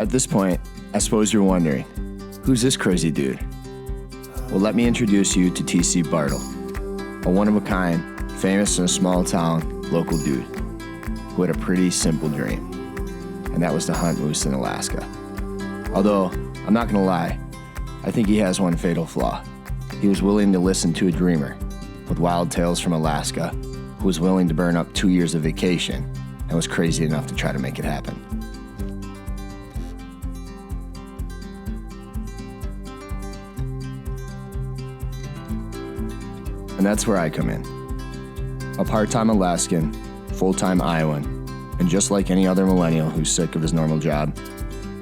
At this point, I suppose you're wondering, who's this crazy dude? Well, let me introduce you to T.C. Bartle, a one-of-a-kind, famous in a small town, local dude who had a pretty simple dream, and that was to hunt moose in Alaska. Although, I'm not gonna lie, I think he has one fatal flaw. He was willing to listen to a dreamer with wild tales from Alaska who was willing to burn up 2 years of vacation and was crazy enough to try to make it happen. And that's where I come in. A part-time Alaskan, full-time Iowan, and just like any other millennial who's sick of his normal job,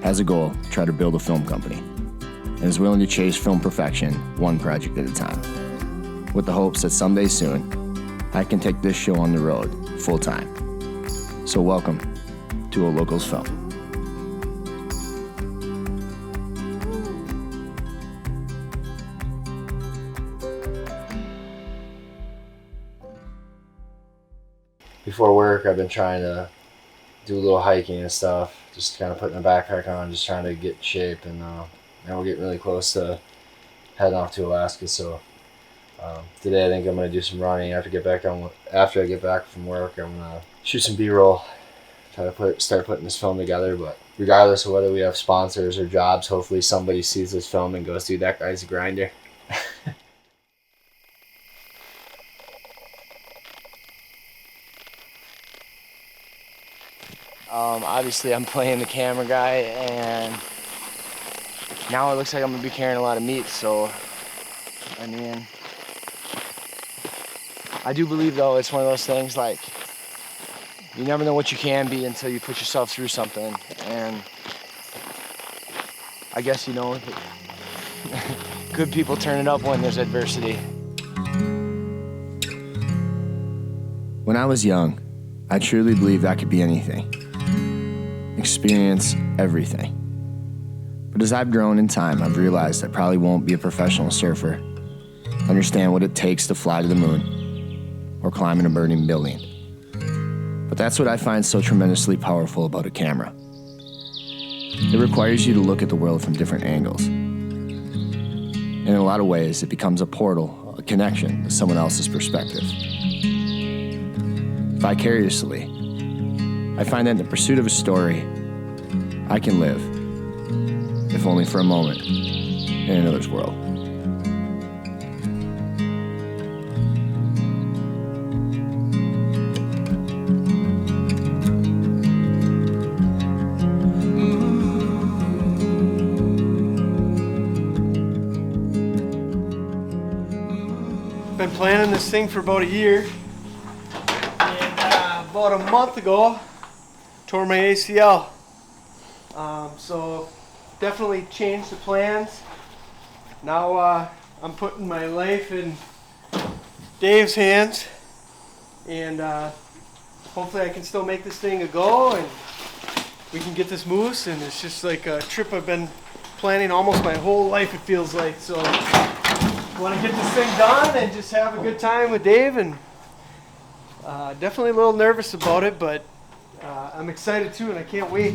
has a goal to try to build a film company, and is willing to chase film perfection one project at a time, with the hopes that someday soon, I can take this show on the road full-time. So welcome to A Locals Film. Before work, I've been trying to do a little hiking and stuff, just kind of putting the backpack on, just trying to get in shape, and now we're getting really close to heading off to Alaska. So today I think I'm gonna do some running. After I get back from work, I'm gonna shoot some B-roll, try to start putting this film together. But regardless of whether we have sponsors or jobs, hopefully somebody sees this film and goes, "Dude, that guy's a grinder." Obviously I'm playing the camera guy, and now it looks like I'm gonna be carrying a lot of meat, so I mean, I do believe though it's one of those things, like, you never know what you can be until you put yourself through something, and I guess, you know, good people turn it up when there's adversity. When I was young, I truly believed I could be anything. Experience everything. But as I've grown in time, I've realized I probably won't be a professional surfer, understand what it takes to fly to the moon, or climb in a burning building. But that's what I find so tremendously powerful about a camera. It requires you to look at the world from different angles. And in a lot of ways, it becomes a portal, a connection to someone else's perspective. Vicariously, I find that in the pursuit of a story, I can live, if only for a moment, in another's world. Been planning this thing for about a year. About a month ago, tore my ACL. So definitely changed the plans. Now I'm putting my life in Dave's hands, and hopefully I can still make this thing a go, and we can get this moose. And it's just like a trip I've been planning almost my whole life, it feels like. So I want to get this thing done and just have a good time with Dave, and definitely a little nervous about it, but I'm excited too, and I can't wait.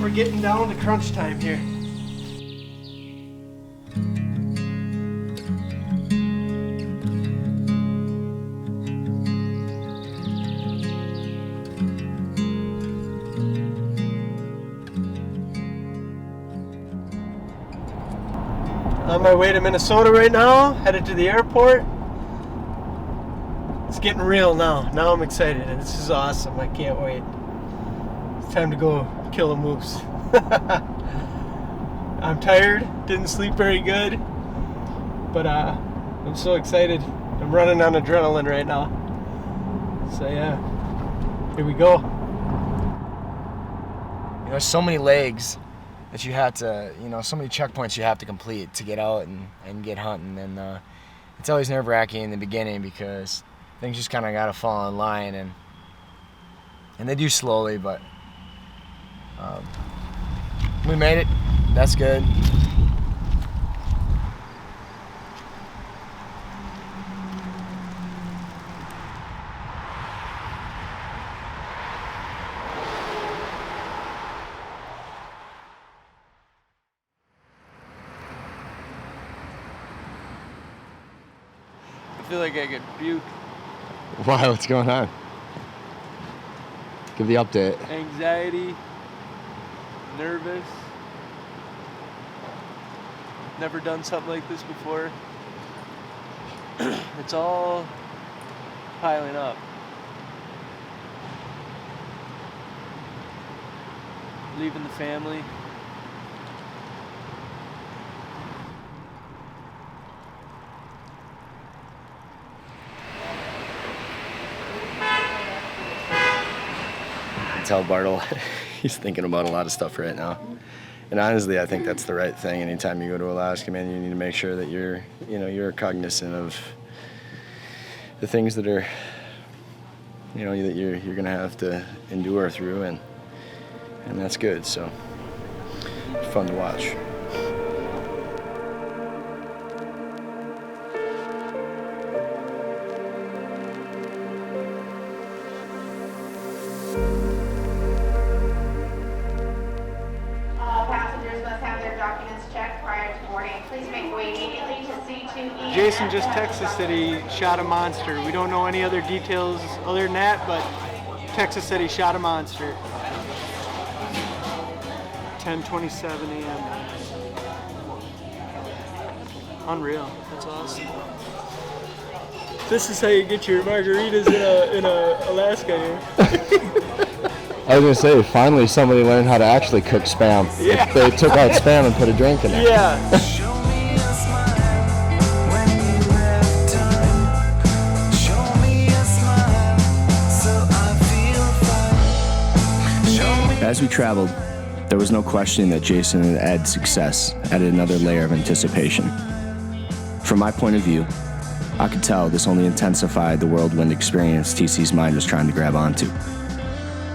We're getting down to crunch time here. On my way to Minnesota right now, headed to the airport. It's getting real now. Now I'm excited, and this is awesome. I can't wait. It's time to go kill a moose. I'm tired, didn't sleep very good, but I'm so excited. I'm running on adrenaline right now. So yeah, here we go. You know, there's so many legs that you have to, so many checkpoints you have to complete to get out and get hunting, and it's always nerve-wracking in the beginning because things just kind of got to fall in line, and they do slowly, but we made it. That's good. I feel like I could puke. Why? What's going on? Give the update. Anxiety, nervous. Never done something like this before. It's all piling up. Leaving the family. I tell Bartle he's thinking about a lot of stuff right now. And honestly, I think that's the right thing. Anytime you go to Alaska, man, you need to make sure that you're cognizant of the things that are, that you're gonna have to endure through, and that's good. So it's fun to watch. Passengers must have their documents checked prior to boarding. Please make way immediately to C2E. Jason just texted us that he shot a monster. We don't know any other details other than that, but Texas said he shot a monster. 10:27 a.m. Unreal. That's awesome. This is how you get your margaritas in Alaska here. I was gonna say, finally somebody learned how to actually cook Spam. Yeah. They took out Spam and put a drink in there. Yeah. Show me a smile when you have time. Show me a smile so I feel fine. Show me. As we traveled, there was no questioning that Jason and Ed's success added another layer of anticipation. From my point of view, I could tell this only intensified the whirlwind experience TC's mind was trying to grab onto.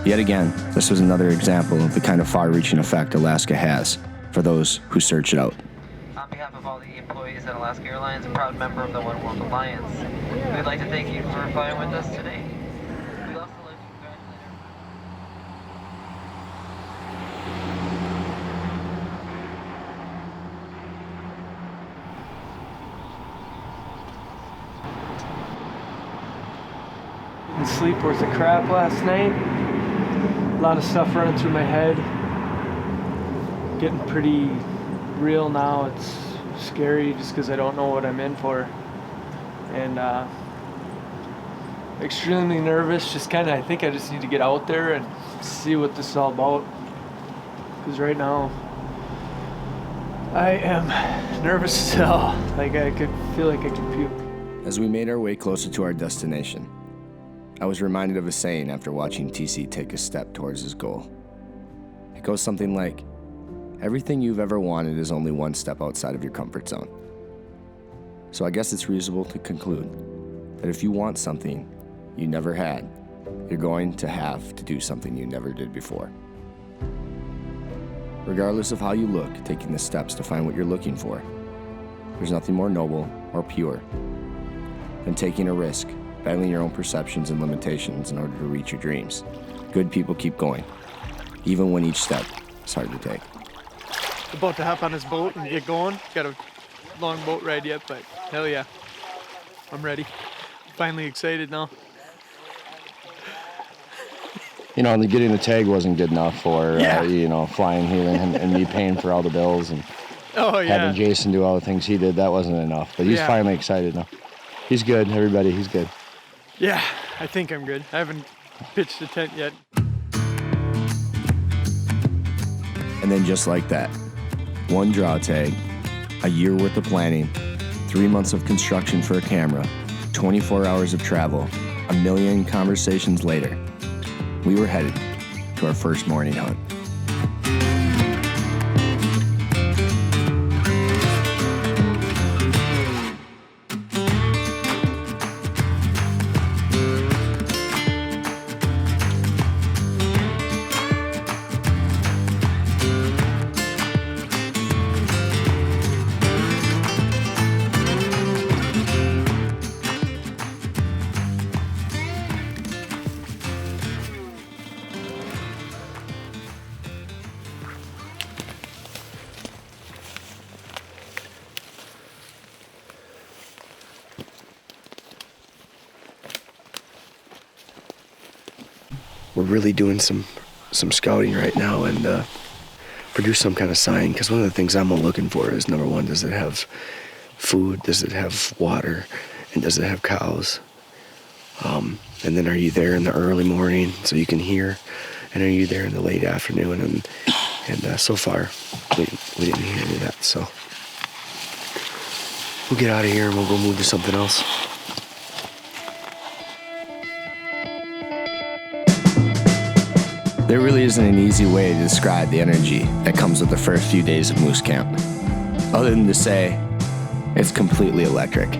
Yet again, this was another example of the kind of far-reaching effect Alaska has for those who search it out. On behalf of all the employees at Alaska Airlines, a proud member of the One World Alliance, we'd like to thank you for flying with us today. We'd also like to congratulate Didn't sleep worth a crap last night. A lot of stuff running through my head. Getting pretty real now. It's scary just because I don't know what I'm in for. And extremely nervous. Just kind of, I think I just need to get out there and see what this is all about. Because right now, I am nervous as hell. Like I could feel like I could puke. As we made our way closer to our destination, I was reminded of a saying after watching TC take a step towards his goal. It goes something like, everything you've ever wanted is only one step outside of your comfort zone. So I guess it's reasonable to conclude that if you want something you never had, you're going to have to do something you never did before. Regardless of how you look, taking the steps to find what you're looking for, there's nothing more noble or pure than taking a risk, battling your own perceptions and limitations in order to reach your dreams. Good people keep going, even when each step is hard to take. About to hop on this boat and get going. Got a long boat ride yet, but hell yeah. I'm ready. Finally excited now. Getting the tag wasn't good enough for, flying here and me paying for all the bills and having Jason do all the things he did. That wasn't enough, but he's finally excited now. He's good, everybody, he's good. Yeah, I think I'm good. I haven't pitched a tent yet. And then just like that, one draw tag, a year worth of planning, 3 months of construction for a camera, 24 hours of travel, a million conversations later, we were headed to our first morning hunt. we're really doing some scouting right now and produce some kind of sign, because one of the things I'm looking for is, number one, does it have food, does it have water, and does it have cows? And then are you there in the early morning so you can hear, and are you there in the late afternoon? And so far we didn't hear any of that, so we'll get out of here and we'll go move to something else. There really isn't an easy way to describe the energy that comes with the first few days of moose camp, other than to say it's completely electric.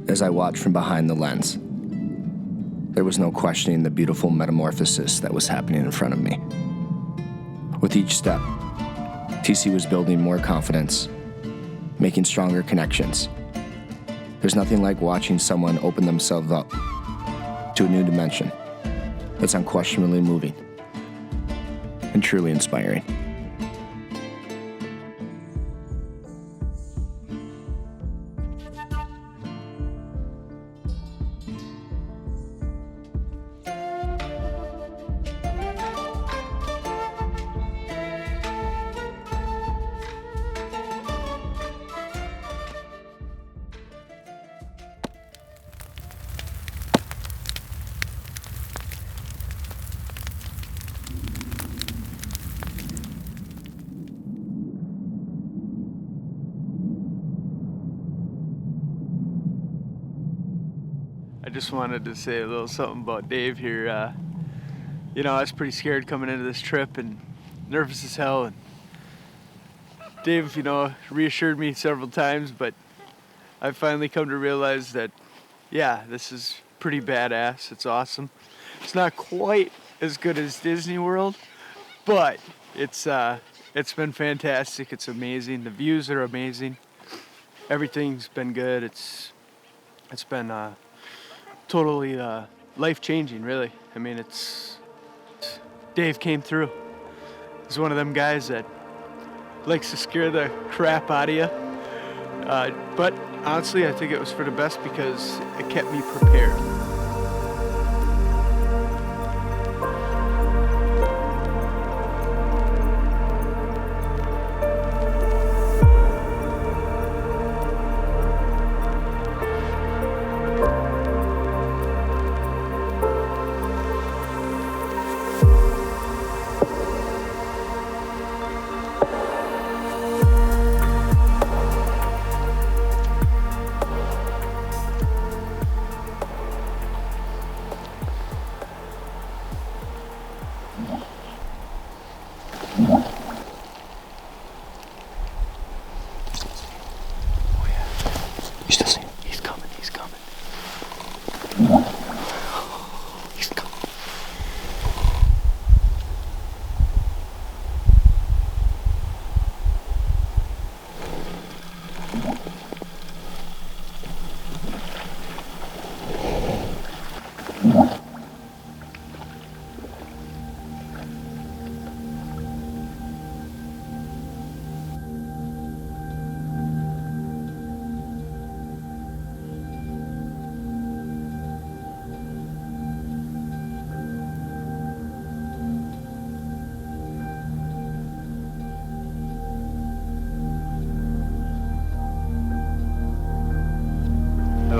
As I watched from behind the lens, there was no questioning the beautiful metamorphosis that was happening in front of me. With each step, TC was building more confidence, making stronger connections. There's nothing like watching someone open themselves up to a new dimension that's unquestionably moving and truly inspiring. I just wanted to say a little something about Dave here. I was pretty scared coming into this trip and nervous as hell. And Dave, reassured me several times, but I've finally come to realize that, yeah, this is pretty badass. It's awesome. It's not quite as good as Disney World, but it's been fantastic. It's amazing. The views are amazing. Everything's been good. It's been totally life-changing, really. I mean, Dave came through. He's one of them guys that likes to scare the crap out of you. But honestly, I think it was for the best because it kept me prepared.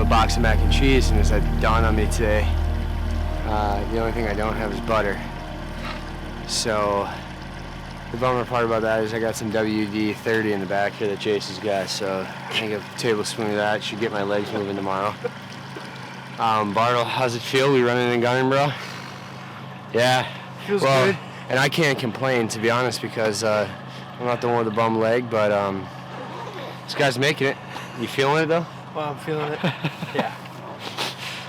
Box of mac and cheese, and as it dawned on me today, the only thing I don't have is butter. So the bummer part about that is I got some WD-30 in the back here that Jason's got, so I think a tablespoon of that should get my legs moving tomorrow. Bartle, how's it feel? We running and gunning, bro? Yeah. Feels good. And I can't complain, to be honest, because I'm not the one with the bum leg, but this guy's making it. You feeling it though? Well, I'm feeling it. Yeah.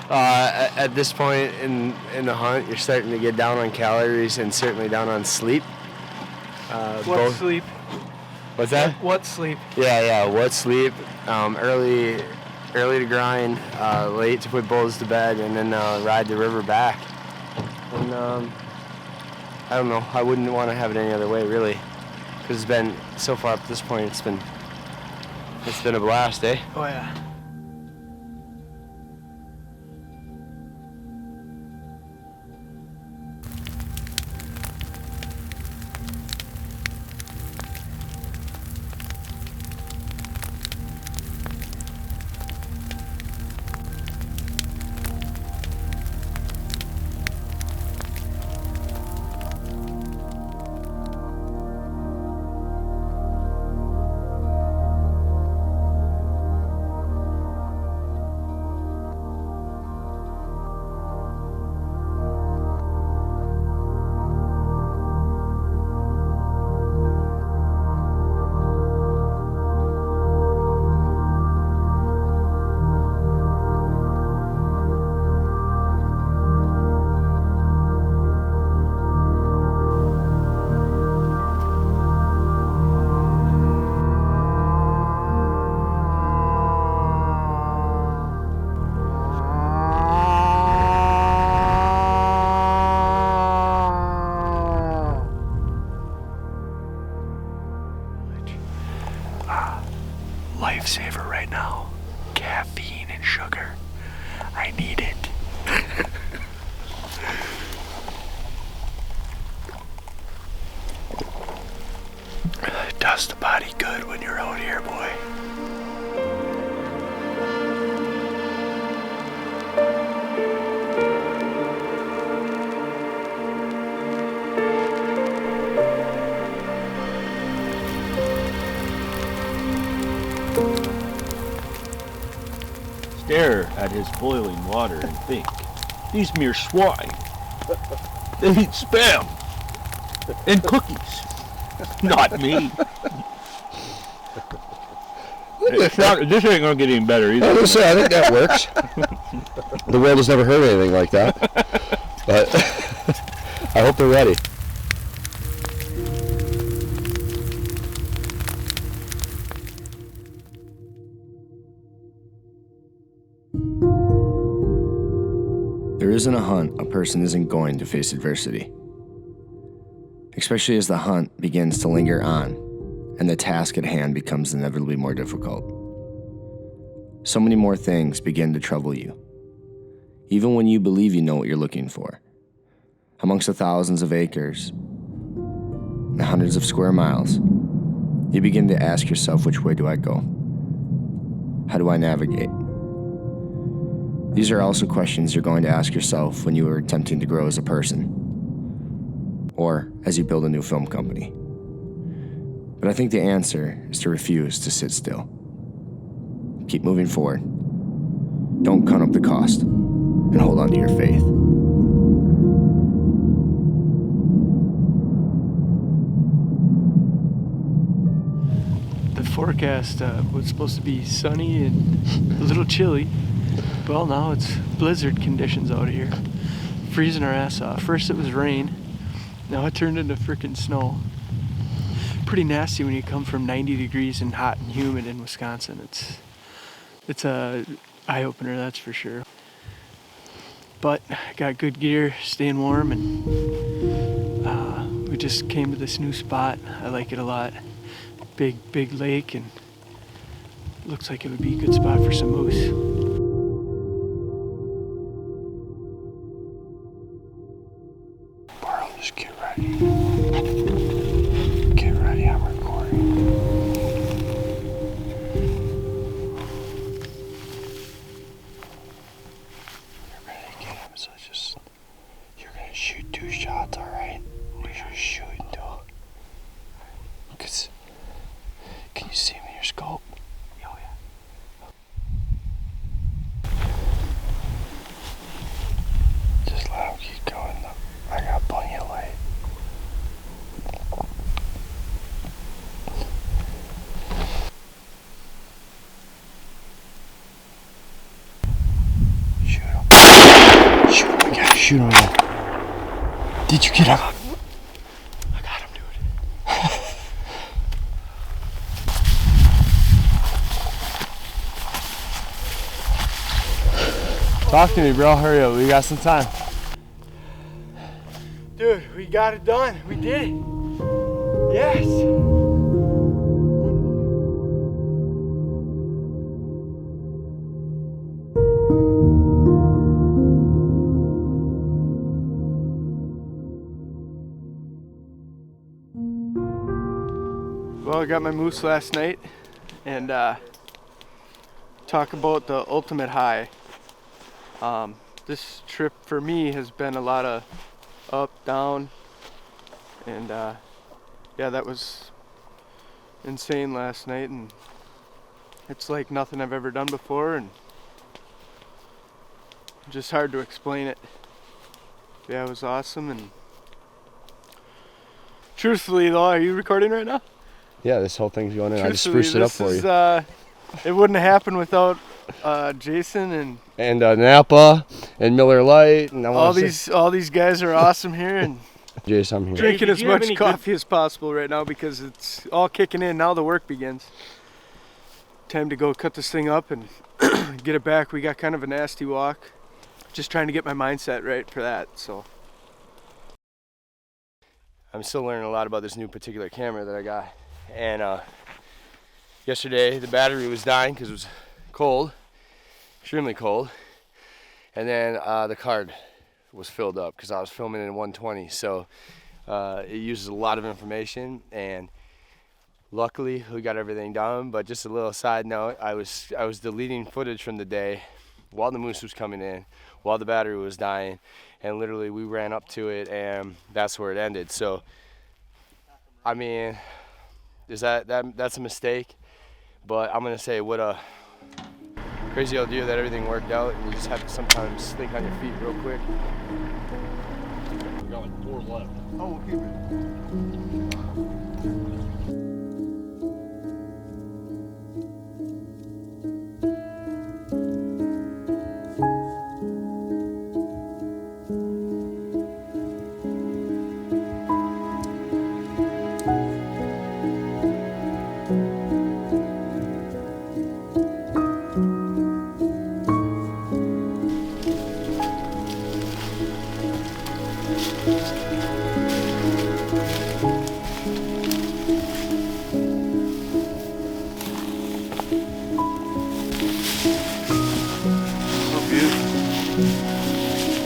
At this point in the hunt, you're starting to get down on calories and certainly down on sleep. What sleep? What's that? What sleep? Yeah. What sleep? Early to grind, late to put bulls to bed, and then ride the river back. And I don't know. I wouldn't want to have it any other way, really, because it's been so far up to this point. It's been a blast, eh? Oh yeah. Lifesaver right now. Caffeine and sugar. I need it. It does the body good when you're out here, boy. Stare at his boiling water and think, these mere swine. They eat spam and cookies. Not me. This ain't gonna get any better either. I was gonna say, I think that works. The world has never heard anything like that. But I hope they're ready. There isn't a hunt a person isn't going to face adversity, especially as the hunt begins to linger on and the task at hand becomes inevitably more difficult. So many more things begin to trouble you, even when you believe you know what you're looking for. Amongst the thousands of acres and the hundreds of square miles, you begin to ask yourself, which way do I go? How do I navigate? These are also questions you're going to ask yourself when you are attempting to grow as a person, or as you build a new film company. But I think the answer is to refuse to sit still. Keep moving forward. Don't count up the cost, and hold on to your faith. The forecast was supposed to be sunny and a little chilly. Well, now it's blizzard conditions out here. Freezing our ass off. First it was rain. Now it turned into frickin' snow. Pretty nasty when you come from 90 degrees and hot and humid in Wisconsin. It's a eye-opener, that's for sure. But got good gear, staying warm, and we just came to this new spot. I like it a lot. Big lake, and looks like it would be a good spot for some moose. Just get ready. Get ready, I'm recording. You're gonna get him, so just, you're gonna shoot 2 shots, alright? You're just shooting 2. Cause, can you see him in your scope? Oh yeah. Just let him keep going. I got plenty of light. shoot him again. Did you get him? I got him, dude. Talk to me, bro. Hurry up. We got some time. Dude, we got it done. We did it. Yes. Well, I got my moose last night, and talk about the ultimate high. This trip for me has been a lot of up, down, and yeah, that was insane last night, and it's like nothing I've ever done before, and just hard to explain it. Yeah, it was awesome, and truthfully though, are you recording right now? Yeah, this whole thing's going in. I just spruced it up for you. It wouldn't have happened without Jason And Napa and Miller Lite and all these guys are awesome here, and Jason, I'm here. drinking as much coffee as possible right now because it's all kicking in. Now the work begins. Time to go cut this thing up and get it back. We got kind of a nasty walk. Just trying to get my mindset right for that. So I'm still learning a lot about this new particular camera that I got. And yesterday the battery was dying because it was cold, extremely cold. And then the card was filled up because I was filming in 120. So it uses a lot of information, and luckily we got everything done. But just a little side note, I was deleting footage from the day while the moose was coming in, while the battery was dying, and literally we ran up to it and that's where it ended. So I mean, that's a mistake, but I'm gonna say what a crazy idea that everything worked out, and you just have to sometimes think on your feet real quick. We got like 4 left. oh, we'll keep it.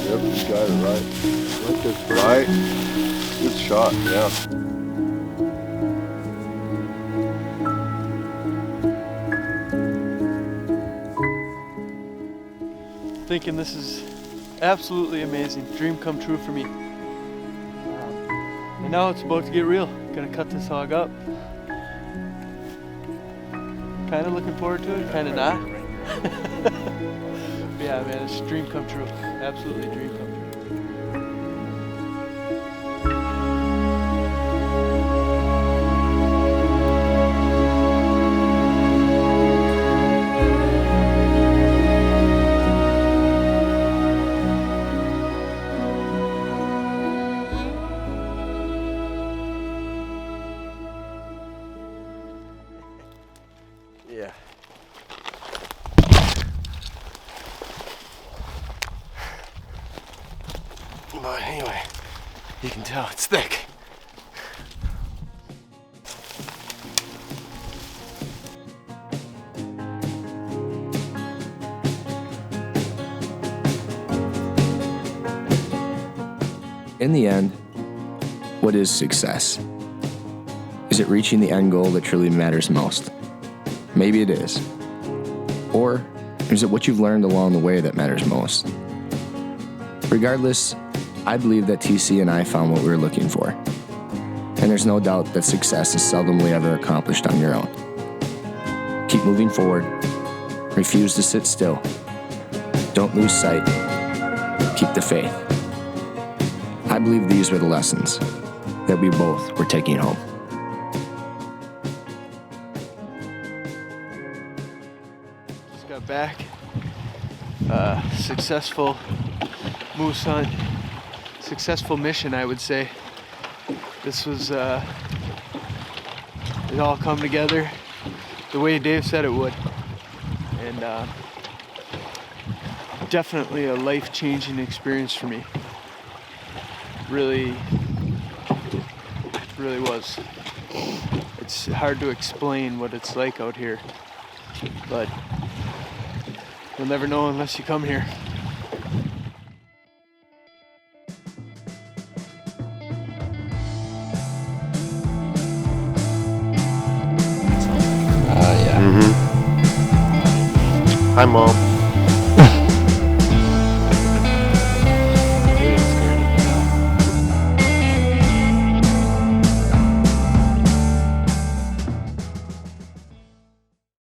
Yep, you got it right. Right. Good shot, yeah. Thinking this is absolutely amazing. Dream come true for me. And now it's about to get real. Gonna cut this hog up. Kind of looking forward to it, kind of not. Yeah, man, it's a dream come true. Absolutely dream come true. Yeah. But anyway, you can tell it's thick. In the end, what is success? Is it reaching the end goal that truly matters most? Maybe it is. Or is it what you've learned along the way that matters most? Regardless, I believe that TC and I found what we were looking for. And there's no doubt that success is seldomly ever accomplished on your own. Keep moving forward. Refuse to sit still. Don't lose sight. Keep the faith. I believe these were the lessons that we both were taking home. Just got back. Successful moose hunt. successful mission, I would say. This was, it all come together the way Dave said it would. And definitely a life-changing experience for me. Really was. It's hard to explain what it's like out here, but you'll never know unless you come here. Yeah. Hi, Mom.